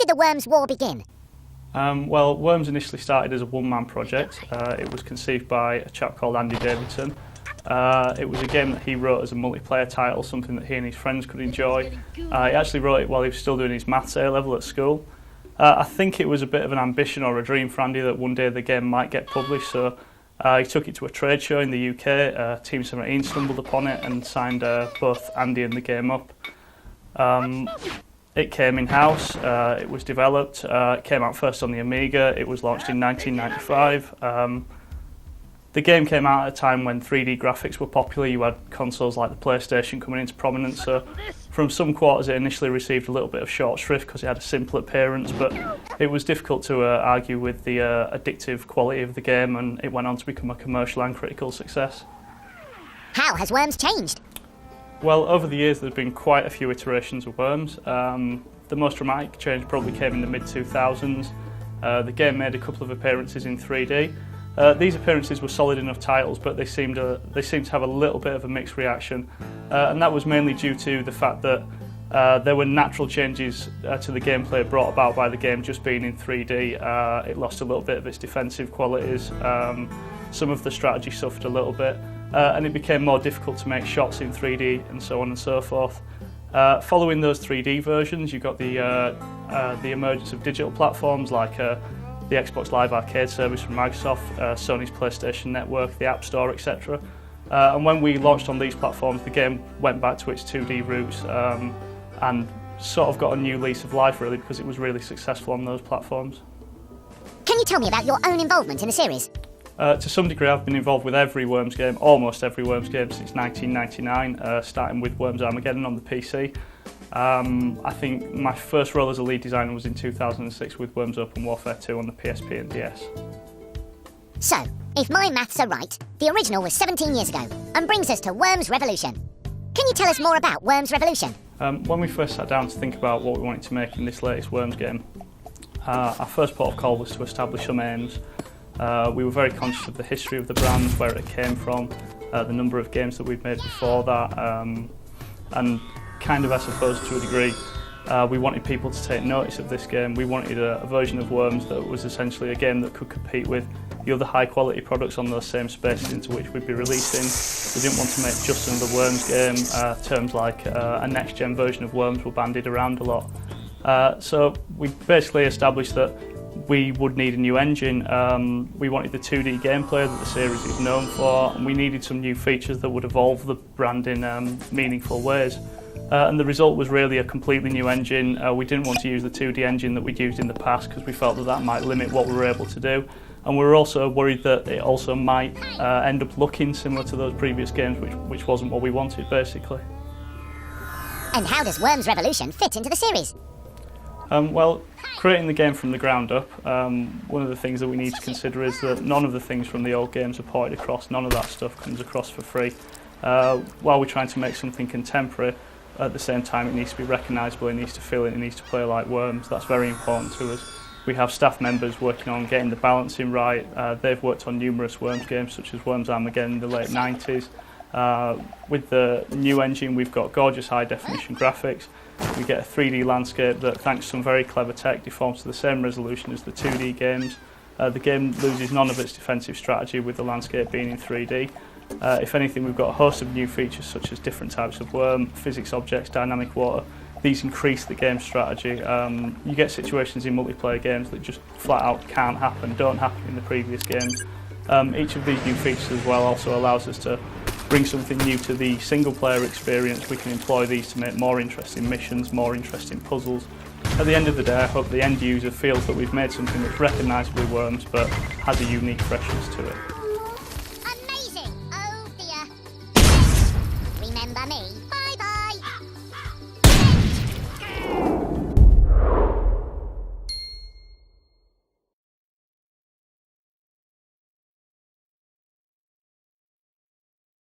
did the Worms war begin? Well, Worms initially started as a one-man project. It was conceived by a chap called Andy Davidson. It was a game that he wrote as a multiplayer title, something that he and his friends could enjoy. He actually wrote it while he was still doing his maths A-level at school. I think it was a bit of an ambition or a dream for Andy that one day the game might get published, so he took it to a trade show in the UK. Team 17 stumbled upon it and signed both Andy and the game up. It came in-house, it was developed, it came out first on the Amiga, it was launched in 1995. The game came out at a time when 3D graphics were popular. You had consoles like the PlayStation coming into prominence, so from some quarters it initially received a little bit of short shrift because it had a simple appearance, but it was difficult to argue with the addictive quality of the game, and it went on to become a commercial and critical success. How has Worms changed? Well, over the years there's been quite a few iterations of Worms. The most dramatic change probably came in the mid-2000s. The game made a couple of appearances in 3D. These appearances were solid enough titles, but they seemed to have a little bit of a mixed reaction, and that was mainly due to the fact that there were natural changes to the gameplay brought about by the game just being in 3D. It lost a little bit of its defensive qualities, some of the strategy suffered a little bit, and it became more difficult to make shots in 3D and so on and so forth. Following those 3D versions, you got the emergence of digital platforms like the Xbox Live Arcade service from Microsoft, Sony's PlayStation Network, the App Store, etc. And when we launched on these platforms, the game went back to its 2D roots and sort of got a new lease of life, really, because it was really successful on those platforms. Can you tell me about your own involvement in the series? To some degree, I've been involved with every Worms game, almost every Worms game since 1999, starting with Worms Armageddon on the PC. I think my first role as a lead designer was in 2006 with Worms Open Warfare 2 on the PSP and DS. So, if my maths are right, the original was 17 years ago, and brings us to Worms Revolution. Can you tell us more about Worms Revolution? When we first sat down to think about what we wanted to make in this latest Worms game, our first port of call was to establish some aims. We were very conscious of the history of the brand, where it came from, the number of games that we'd made before that, and kind of, I suppose, to a degree, we wanted people to take notice of this game. We wanted a version of Worms that was essentially a game that could compete with the other high-quality products on those same spaces into which we'd be releasing. We didn't want to make just another Worms game. Terms like a next-gen version of Worms were bandied around a lot. So we basically established that we would need a new engine. We wanted the 2D gameplay that the series is known for, and we needed some new features that would evolve the brand in meaningful ways. And the result was really a completely new engine. We didn't want to use the 2D engine that we'd used in the past because we felt that might limit what we were able to do. And we were also worried that it also might end up looking similar to those previous games, which wasn't what we wanted, basically. And how does Worms Revolution fit into the series? Well, creating the game from the ground up, one of the things that we need to consider is that none of the things from the old games are ported across. None of that stuff comes across for free. While we're trying to make something contemporary, at the same time it needs to be recognisable, it needs to feel it, it needs to play like Worms. That's very important to us. We have staff members working on getting the balancing right. They've worked on numerous Worms games, such as Worms Armageddon in the late 90s. With the new engine, we've got gorgeous high-definition graphics. We get a 3D landscape that, thanks to some very clever tech, deforms to the same resolution as the 2D games. The game loses none of its defensive strategy with the landscape being in 3D. If anything, we've got a host of new features such as different types of worm, physics objects, dynamic water. These increase the game strategy. You get situations in multiplayer games that just flat out can't happen, don't happen in the previous games. Each of these new features as well also allows us to bring something new to the single player experience. We can employ these to make more interesting missions, more interesting puzzles. At the end of the day, I hope the end user feels that we've made something that's recognisably Worms but has a unique freshness to it.